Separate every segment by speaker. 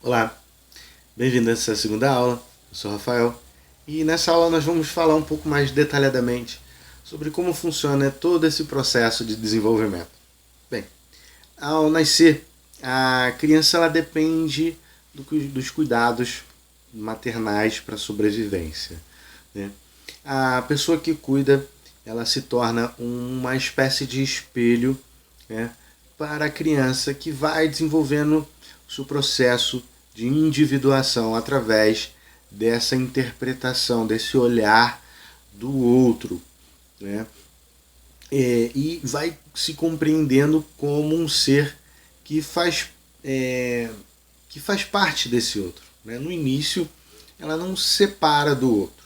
Speaker 1: Olá, bem-vindo a essa segunda aula. Eu sou o Rafael e nessa aula nós vamos falar um pouco mais detalhadamente sobre como funciona todo esse processo de desenvolvimento. Bem, ao nascer, a criança ela depende dos cuidados maternais para a sobrevivência, né? A pessoa que cuida, ela se torna uma espécie de espelho, né, para a criança que vai desenvolvendo o seu processo de individuação através dessa interpretação, desse olhar do outro, né? E vai se compreendendo como um ser que faz, que faz parte desse outro, né? No início, ela não se separa do outro.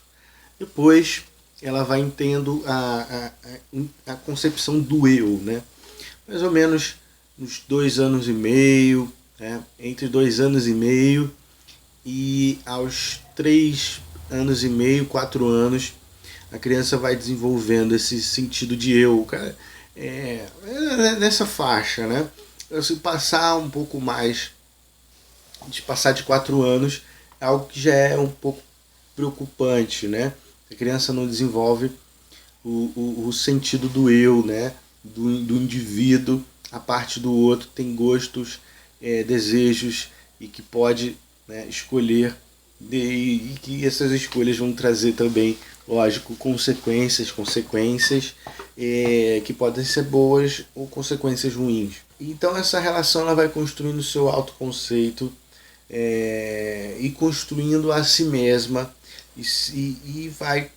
Speaker 1: Depois, ela vai tendo a concepção do eu, né? Mais ou menos uns 2 anos e meio, né? Entre 2 anos e meio e aos 3 anos e meio, 4 anos, a criança vai desenvolvendo esse sentido de eu, cara. Nessa faixa, né? Se passar um pouco mais, de passar de 4 anos, é algo que já é um pouco preocupante, né? A criança não desenvolve o sentido do eu, né? Do indivíduo, a parte do outro tem gostos, desejos e que pode, né, escolher e que essas escolhas vão trazer também, lógico, consequências que podem ser boas ou consequências ruins. Então essa relação ela vai construindo o seu autoconceito, e construindo a si mesma e vai,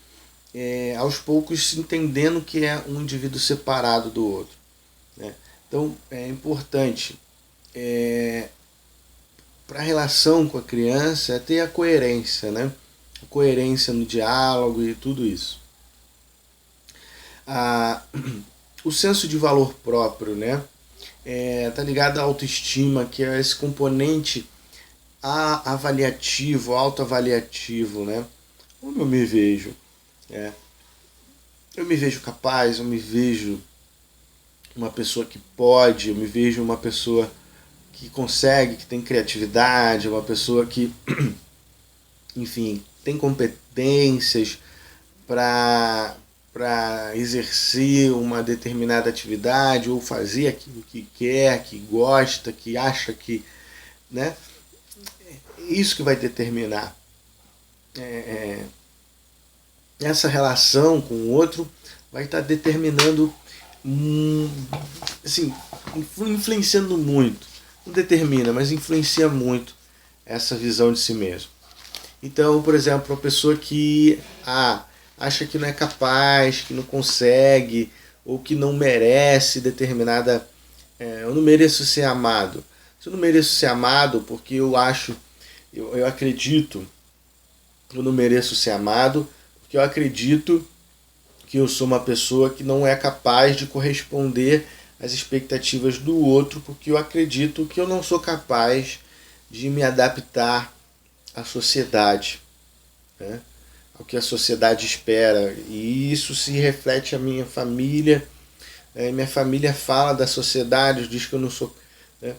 Speaker 1: aos poucos, entendendo que é um indivíduo separado do outro, né? Então é importante, para a relação com a criança, é ter a coerência, né? A coerência no diálogo e tudo isso. O senso de valor próprio, né? Tá ligado à autoestima, que é esse componente avaliativo, autoavaliativo, né? Como eu me vejo? Eu me vejo capaz, eu me vejo uma pessoa que pode, eu me vejo uma pessoa que consegue, que tem criatividade, uma pessoa que, enfim, tem competências para exercer uma determinada atividade ou fazer aquilo que quer, que gosta, que acha que, né? Isso que vai determinar essa relação com o outro, vai estar determinando, assim, influenciando muito. Não determina, mas influencia muito essa visão de si mesmo. Então, por exemplo, a pessoa que acha que não é capaz, que não consegue, ou que não merece determinada... eu não mereço ser amado. Se eu não mereço ser amado porque eu acredito que eu não mereço ser amado, porque eu acredito que eu sou uma pessoa que não é capaz de corresponder às expectativas do outro, porque eu acredito que eu não sou capaz de me adaptar à sociedade, né? Ao que a sociedade espera. E isso se reflete à minha família. Minha família fala da sociedade, diz que eu não sou... Né?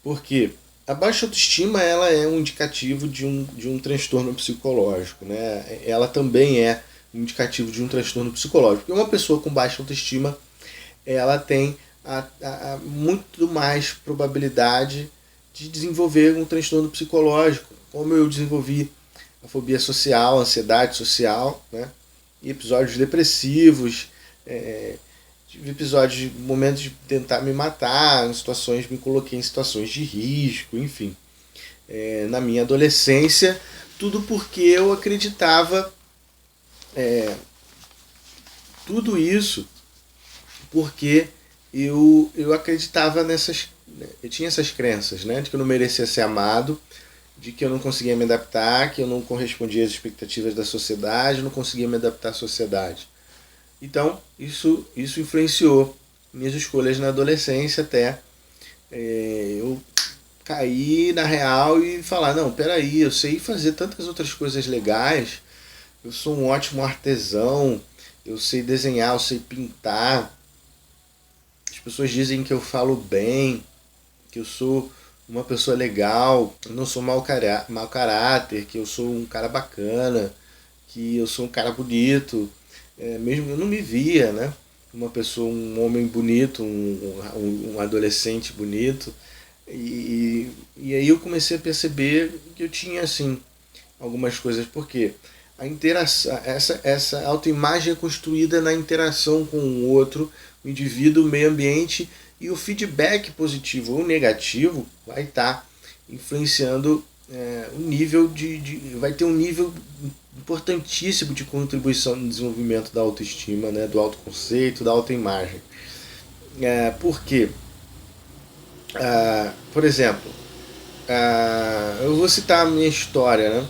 Speaker 1: Por quê? A baixa autoestima ela é um indicativo de um transtorno psicológico, né? Ela também é um indicativo de um transtorno psicológico. Porque uma pessoa com baixa autoestima, ela tem muito mais probabilidade de desenvolver um transtorno psicológico, como eu desenvolvi a fobia social, a ansiedade social, né? E episódios depressivos, tive episódios, momentos de tentar me matar, me coloquei em situações de risco, enfim. Na minha adolescência, tudo porque eu acreditava, tudo isso porque eu acreditava nessas... Eu tinha essas crenças, né? De que eu não merecia ser amado, de que eu não conseguia me adaptar, que eu não correspondia às expectativas da sociedade, não conseguia me adaptar à sociedade. Então, isso influenciou minhas escolhas na adolescência até eu cair na real e falar, não, peraí, eu sei fazer tantas outras coisas legais, eu sou um ótimo artesão, eu sei desenhar, eu sei pintar, as pessoas dizem que eu falo bem, que eu sou uma pessoa legal, eu não sou mau caráter, que eu sou um cara bacana, que eu sou um cara bonito. Mesmo eu não me via, né? Uma pessoa, um homem bonito, um adolescente bonito. E aí eu comecei a perceber que eu tinha, assim, algumas coisas. Porque a interação, essa autoimagem é construída na interação com o outro, o indivíduo, o meio ambiente, e o feedback positivo ou negativo vai estar influenciando o nível vai ter um nível importantíssimo de contribuição no desenvolvimento da autoestima, né, do autoconceito, da autoimagem. Por quê? Por exemplo, eu vou citar a minha história, né?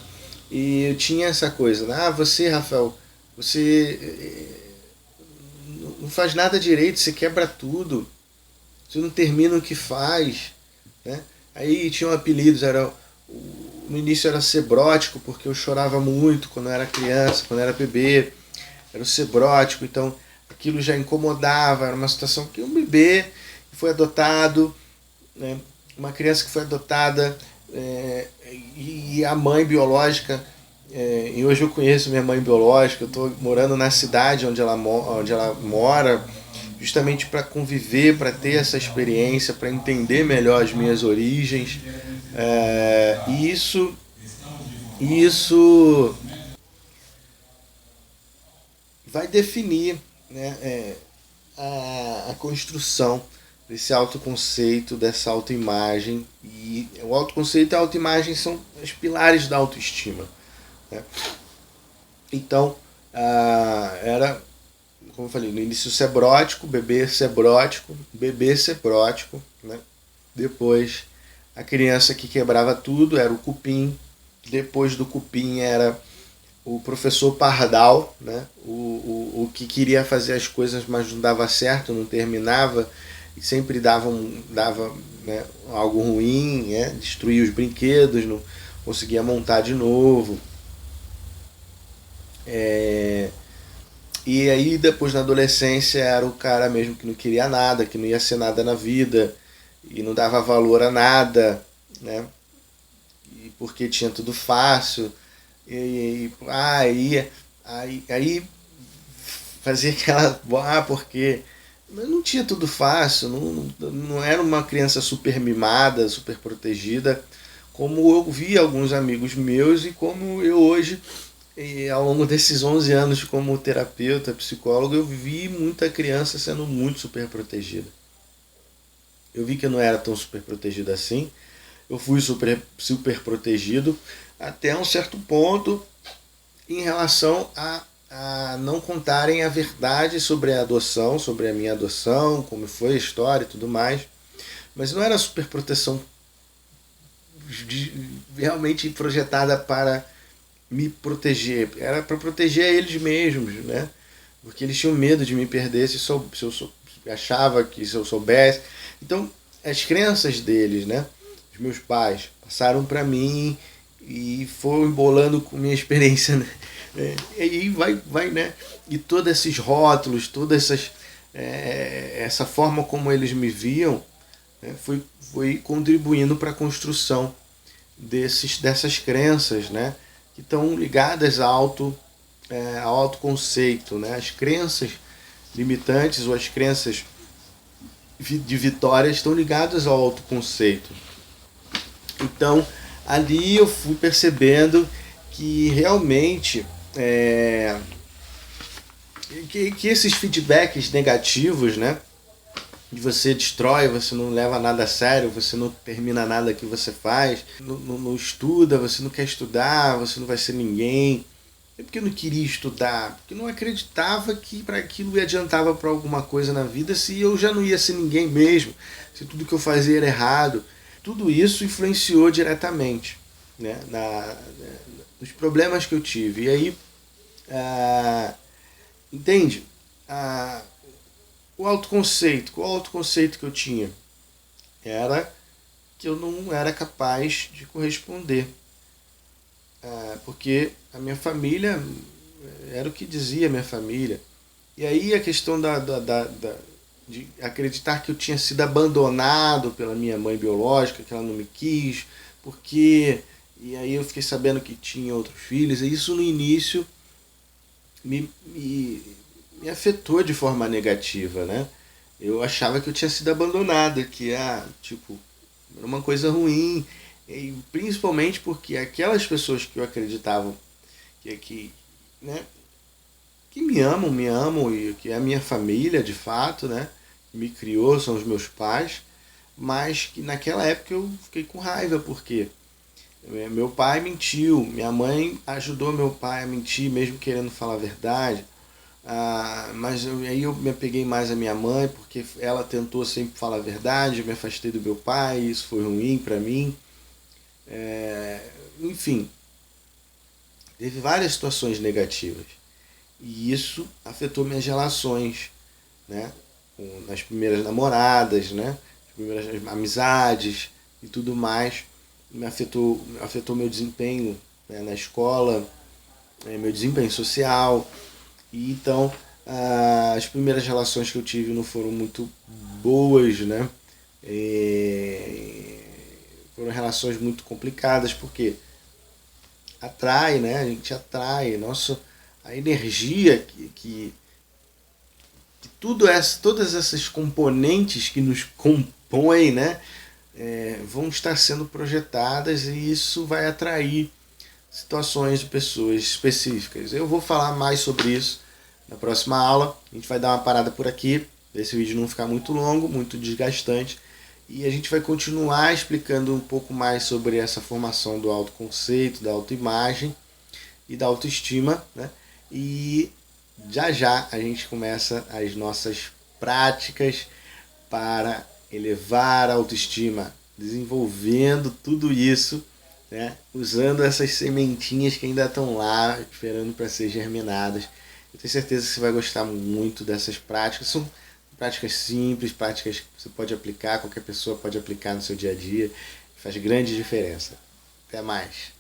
Speaker 1: E eu tinha essa coisa, né? Você, Rafael, você não faz nada direito, você quebra tudo, você não termina o que faz, né? Aí tinha um apelido, no início era cebrótico, porque eu chorava muito quando eu era criança, quando eu era bebê, era o cebrótico, então aquilo já incomodava, era uma situação que um bebê foi adotado, né? Uma criança que foi adotada, e a mãe biológica, e hoje eu conheço minha mãe biológica, eu estou morando na cidade onde ela mora, justamente para conviver, para ter essa experiência, para entender melhor as minhas origens. E isso vai definir, né, a construção desse autoconceito, dessa autoimagem. E o autoconceito e a autoimagem são os pilares da autoestima, né? Então, era, como eu falei, no início cebrótico, bebê cebrótico, né? Depois a criança que quebrava tudo era o cupim. Depois do cupim era o professor pardal, né? O que queria fazer as coisas, mas não dava certo, não terminava, e sempre dava, né, algo ruim, né? Destruía os brinquedos, não conseguia montar de novo. E aí depois na adolescência era o cara mesmo que não queria nada, que não ia ser nada na vida e não dava valor a nada, né? E porque tinha tudo fácil. Aí fazia aquela. Porque não tinha tudo fácil, não era uma criança super mimada, super protegida, como eu vi alguns amigos meus e como eu hoje, ao longo desses 11 anos como terapeuta, psicólogo, eu vi muita criança sendo muito super protegida. Eu vi que eu não era tão super protegido assim, eu fui super protegido até um certo ponto em relação a não contarem a verdade sobre a adoção, sobre a minha adoção, como foi a história e tudo mais. Mas não era super proteção realmente projetada para me proteger, era para proteger eles mesmos, né? Porque eles tinham medo de me perder se eu achava que se eu soubesse. Então, as crenças deles, né? Os meus pais passaram para mim e foi embolando com minha experiência, né? E aí vai, né? E todos esses rótulos, essa forma como eles me viam, né? Foi contribuindo para a construção dessas crenças, né? Que estão ligadas ao autoconceito, né? As crenças limitantes ou as crenças de vitória estão ligadas ao autoconceito. Então, ali eu fui percebendo que realmente que esses feedbacks negativos, né? De você destrói, você não leva nada a sério, você não termina nada que você faz, não estuda, você não quer estudar, você não vai ser ninguém. É porque eu não queria estudar, porque eu não acreditava que para aquilo me adiantava para alguma coisa na vida, se eu já não ia ser ninguém mesmo, se tudo que eu fazia era errado. Tudo isso influenciou diretamente, né, nos problemas que eu tive. E aí, entende? Qual o autoconceito que eu tinha? Era que eu não era capaz de corresponder. Porque a minha família, era o que dizia a minha família. E aí a questão de acreditar que eu tinha sido abandonado pela minha mãe biológica, que ela não me quis, porque... E aí eu fiquei sabendo que tinha outros filhos, e isso no início me, me, me afetou de forma negativa, né? Eu achava que eu tinha sido abandonado, que tipo, era uma coisa ruim, e principalmente porque aquelas pessoas que eu acreditava que, né, que me amam e que é a minha família de fato, né, que me criou, são os meus pais, mas que naquela época eu fiquei com raiva porque meu pai mentiu, minha mãe ajudou meu pai a mentir mesmo querendo falar a verdade. Mas aí eu me apeguei mais à minha mãe porque ela tentou sempre falar a verdade, eu me afastei do meu pai, isso foi ruim para mim. Enfim, teve várias situações negativas e isso afetou minhas relações, né? Nas primeiras namoradas, né? As primeiras amizades e tudo mais. Me afetou meu desempenho, né, na escola, meu desempenho social. E então as primeiras relações que eu tive não foram muito boas, né? É, foram relações muito complicadas porque atrai, né? A gente atrai, nossa, a energia que todas essas componentes que nos compõem, né? Vão estar sendo projetadas e isso vai atrair situações de pessoas específicas. Eu vou falar mais sobre isso na próxima aula. A gente vai dar uma parada por aqui, para esse vídeo não ficar muito longo, muito desgastante. E a gente vai continuar explicando um pouco mais sobre essa formação do autoconceito, da autoimagem e da autoestima, né? E já já a gente começa as nossas práticas para elevar a autoestima, desenvolvendo tudo isso, né? Usando essas sementinhas que ainda estão lá, esperando para ser germinadas. Eu tenho certeza que você vai gostar muito dessas práticas. São práticas simples, práticas que você pode aplicar, qualquer pessoa pode aplicar no seu dia a dia. Faz grande diferença. Até mais.